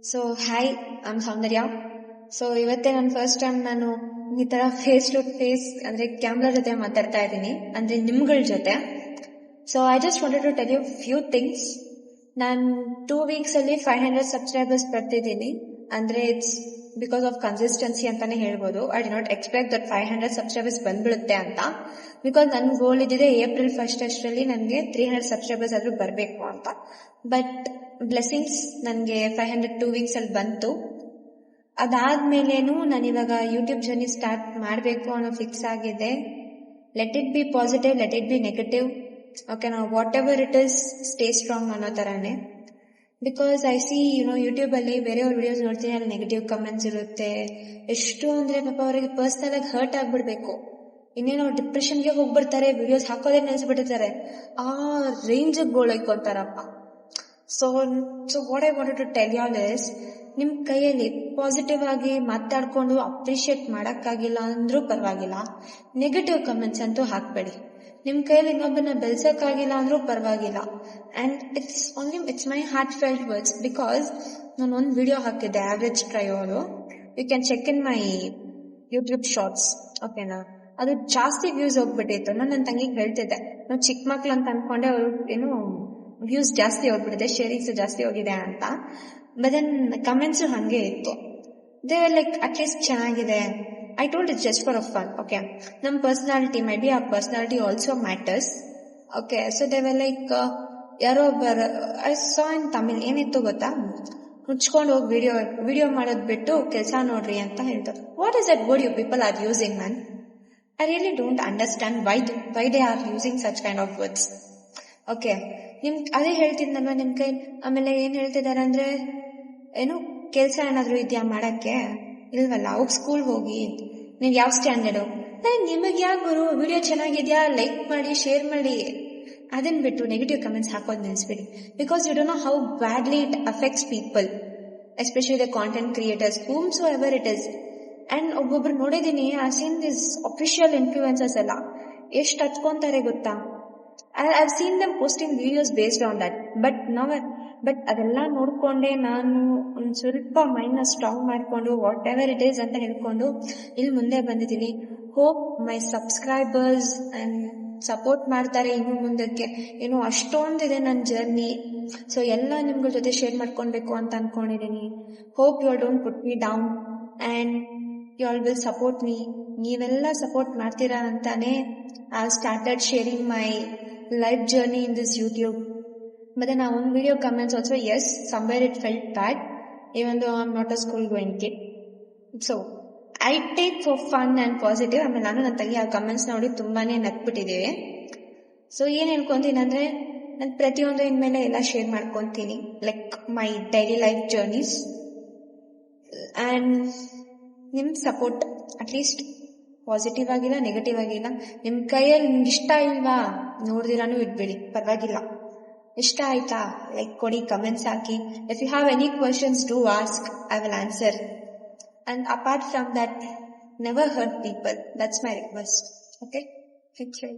So hi, I'm Soundarya. So ಇವತ್ತೇ ನನ್ನ first time ನಾನು ಈ ತರ ಫೇಸ್ ಟು ಫೇಸ್ ಅಂದ್ರೆ ಕ್ಯಾಮ್ರಾ ಜೊತೆ ಮಾತಾಡ್ತಾ ಇದ್ದೀನಿ, ಅಂದ್ರೆ ನಿಮ್ಗಳ ಜೊತೆ. So I just wanted to tell you few things. ನಾನು 2 weeks ಅಲ್ಲಿ 500 ಸಬ್ಸ್ಕ್ರೈಬರ್ಸ್ ಬರ್ತಿದ್ದೀನಿ. ಅಂದ್ರೆ ಇಟ್ಸ್ ಬಿಕಾಸ್ ಆಫ್ ಕನ್ಸಿಸ್ಟೆನ್ಸಿ ಅಂತಾನೆ ಹೇಳ್ಬೋದು. I did not expect that 500 subscribers ಬಂದ್ಬಿಡುತ್ತೆ ಅಂತ. ಬಿಕಾಸ್ ನನ್ನ ಗೋಲ್ ಇದ್ದಿದೆ April 1st ಅಷ್ಟರಲ್ಲಿ ನನಗೆ 300 ಸಬ್ಸ್ಕ್ರೈಬರ್ಸ್ ಆದ್ರೂ ಬರಬೇಕು ಅಂತ. ಬಟ್ ಬ್ಲೆಸ್ಸಿಂಗ್ಸ್, ನನಗೆ 500 2 weeks ಅಲ್ಲಿ ಬಂತು. ಅದಾದ್ಮೇಲೇನು ನಾನು ಇವಾಗ ಯೂಟ್ಯೂಬ್ ಜರ್ನಿ ಸ್ಟಾರ್ಟ್ ಮಾಡಬೇಕು ಅನ್ನೋ ಫಿಕ್ಸ್ ಆಗಿದೆ. Let it be positive, let it be negative. Okay, ನಾವು whatever it is, stay strong ಅನ್ನೋ ಥರನೇ. ಬಿಕಾಸ್ ಐ ಸಿ ಯೂಟ್ಯೂಬ್ ಅಲ್ಲಿ ಬೇರೆಯವ್ರ ವಿಡಿಯೋಸ್ ನೋಡ್ತೀನಿ, ಅಲ್ಲಿ ನೆಗೆಟಿವ್ ಕಮೆಂಟ್ಸ್ ಇರುತ್ತೆ. ಎಷ್ಟು ಅಂದ್ರೆ ಪಾಪ ಅವರಿಗೆ ಪರ್ಸನಲ್ ಆಗಿ ಹರ್ಟ್ ಆಗ್ಬಿಡ್ಬೇಕು. ಇನ್ನೇನೋ ಡಿಪ್ರೆಷನ್ಗೆ ಹೋಗ್ಬಿಡ್ತಾರೆ, ವಿಡಿಯೋಸ್ ಹಾಕೋದೇ ನಿಲ್ಸ್ಬಿಟ್ಟಿರ್ತಾರೆ. ಆ ರೇಂಜ್ ಗೋಳೈಕೊಂತಾರಪ್ಪ. So what I wanted to tell you all is, ನಿಮ್ ಕೈಯಲ್ಲಿ ಪಾಸಿಟಿವ್ ಆಗಿ ಮಾತಾಡ್ಕೊಂಡು ಅಪ್ರಿಶಿಯೇಟ್ ಮಾಡಕ್ಕಾಗಿಲ್ಲ ಅಂದ್ರೂ ಪರವಾಗಿಲ್ಲ, ನೆಗೆಟಿವ್ ಕಮೆಂಟ್ಸ್ ಅಂತೂ ಹಾಕ್ಬೇಡಿ. ನಿಮ್ ಕೈಯಲ್ಲಿ ಇನ್ನೊಬ್ಬನ ಬೆಳ್ಸಕ್ಕಾಗಿಲ್ಲ ಅಂದ್ರೂ ಪರವಾಗಿಲ್ಲ. And it's my heartfelt words. Because ನಾನು ಒಂದು ವಿಡಿಯೋ ಹಾಕಿದ್ದೆ, ಆವ್ರೇಜ್ ಟ್ರಯೋಲು. You can check in my YouTube shorts. ಓಕೆನಾ, ಅದು ಜಾಸ್ತಿ ವ್ಯೂಸ್ ಹೋಗ್ಬಿಟ್ಟಿತ್ತು. ನಾನು ನನ್ನ ತಂಗಿಗೆ ಹೇಳ್ತಿದ್ದೆ, ನಾವು ಚಿಕ್ಕ ಮಕ್ಳು ಅಂತ ಅನ್ಕೊಂಡೆ, ಅವರು ವ್ಯೂಸ್ ಜಾಸ್ತಿ ಹೋಗ್ಬಿಟ್ಟಿದೆ, ಶೇರಿಂಗ್ಸ್ ಜಾಸ್ತಿ ಹೋಗಿದೆ ಅಂತ. ಬಟ್ ದೆನ್ ಕಮೆಂಟ್ಸ್ ಹಂಗೆ ಇತ್ತು. ದೇ ವರ್ ಲೈಕ್ ಅಟ್ಲೀಸ್ಟ್ ಚೆನ್ನಾಗಿದೆ. I told it's just for a fun. Okay, ನಮ್ಮ ಪರ್ಸನಾಲಿಟಿ ಮೇ ಬಿ ಆ personality also matters. Okay, so they were like ಯಾರೋ ಒಬ್ಬರು ಐ ಸಾ ಇನ್ ತಮಿಳ್ ಏನಿತ್ತು ಗೊತ್ತಾ, ಮುಚ್ಕೊಂಡು ಹೋಗಿ ವಿಡಿಯೋ ಮಾಡೋದ್ ಬಿಟ್ಟು ಕೆಲಸ ನೋಡ್ರಿ ಅಂತ ಹೇಳ್ತಾರೆ. What is that word you people are using, man? I really don't understand why they are using such kind of words. Okay, ಅದೇ ಹೇಳ್ತಿದ್ನಲ್ವ ನಿಮ್ ಕೈ. ಆಮೇಲೆ ಏನ್ ಹೇಳ್ತಿದಾರೆ ಅಂದ್ರೆ, ಕೆಲ್ಸ ಏನಾದ್ರು ಇದೆಯಾ ಮಾಡಕ್ಕೆ? ಇಲ್ವಲ್ಲ, ಹೋಗಿ ಸ್ಕೂಲ್ ಹೋಗಿ. ನೀವ್ ಯಾವ ಸ್ಟ್ಯಾಂಡರ್ಡು? ನಿಮಗ್ ಯಾಕೆ ಗುರು, ವಿಡಿಯೋ ಚೆನ್ನಾಗಿದ್ಯಾ ಲೈಕ್ ಮಾಡಿ, ಶೇರ್ ಮಾಡಿ. ಅದನ್ ಬಿಟ್ಟು ನೆಗೆಟಿವ್ ಕಮೆಂಟ್ಸ್ ಹಾಕೋದ್ ನಿಲ್ಸ್ಬಿಡಿ. Because you don't know how badly it affects people, especially the content creators, whom so ever it is. And ಒಬ್ಬೊಬ್ರು ನೋಡಿದೀನಿ, I seen this official influencers ಎಲ್ಲ ಎಷ್ಟು ಹಚ್ಕೊಂತಾರೆ ಗೊತ್ತಾ. I seen them posting videos based on that. But ಅದೆಲ್ಲ ನೋಡ್ಕೊಂಡೆ ನಾನು ಒಂದು ಸ್ವಲ್ಪ ಮೈಂಡ್ನ ಸ್ಟ್ರಾಂಗ್ ಮಾಡ್ಕೊಂಡು ವಾಟ್ ಎವರ್ ಇಟ್ ಈಸ್ ಅಂತ ಹೇಳ್ಕೊಂಡು ಇಲ್ಲಿ ಮುಂದೆ ಬಂದಿದ್ದೀನಿ. Hope my subscribers and support ಮಾಡ್ತಾರೆ ಇನ್ನು ಮುಂದಕ್ಕೆ. ಅಷ್ಟೊಂದಿದೆ ನನ್ನ ಜರ್ನಿ. ಸೊ ಎಲ್ಲ ನಿಮ್ಗಳ ಜೊತೆ ಶೇರ್ ಮಾಡ್ಕೊಳ್ಬೇಕು ಅಂತ ಅನ್ಕೊಂಡಿದ್ದೀನಿ. Hope you don't put me down and you all will support me. ನೀವೆಲ್ಲ ಸಪೋರ್ಟ್ ಮಾಡ್ತೀರಾ ಅಂತಾನೆ I started sharing my life journey in this YouTube. But then on video comments also, yes, somewhere it felt bad, even though I'm not a school going kid. So I take for fun and positive. ಆಮೇಲೆ ನಾನು ನನ್ನ ತಂಗಿ ಆ comments ನೋಡಿ ತುಂಬಾನೇ ನಕ್ಬಿಟ್ಟಿದ್ದೇವೆ. So ಏನ್ ಹೇಳ್ಕೊಂತೀನಿ ಅಂದ್ರೆ, ನಾನು ಪ್ರತಿಯೊಂದು ಇನ್ಮೇಲೆ ಎಲ್ಲ ಶೇರ್ ಮಾಡ್ಕೊಂತೀನಿ, like my daily life journeys. And ನಿಮ್ ಸಪೋರ್ಟ್ ಅಟ್ಲೀಸ್ಟ್ ಪಾಸಿಟಿವ್ ಆಗಿಲ್ಲ, ನೆಗೆಟಿವ್ ಆಗಿಲ್ಲ, ನಿಮ್ ಕೈಯಲ್ಲಿ ನಿಮ್ಗೆ ಇಷ್ಟ ಇಲ್ವಾ ನೋಡ್ದಿರಾನು ಇಡ್ಬೇಡಿ, ಪರವಾಗಿಲ್ಲ. ಇಷ್ಟ ಆಯ್ತಾ ಲೈಕ್ ಕೊಡಿ, ಕಮೆಂಟ್ಸ್ ಹಾಕಿ. If you have any questions do ask, I will answer. And apart from that, never hurt people. That's my request. Okay, thank you.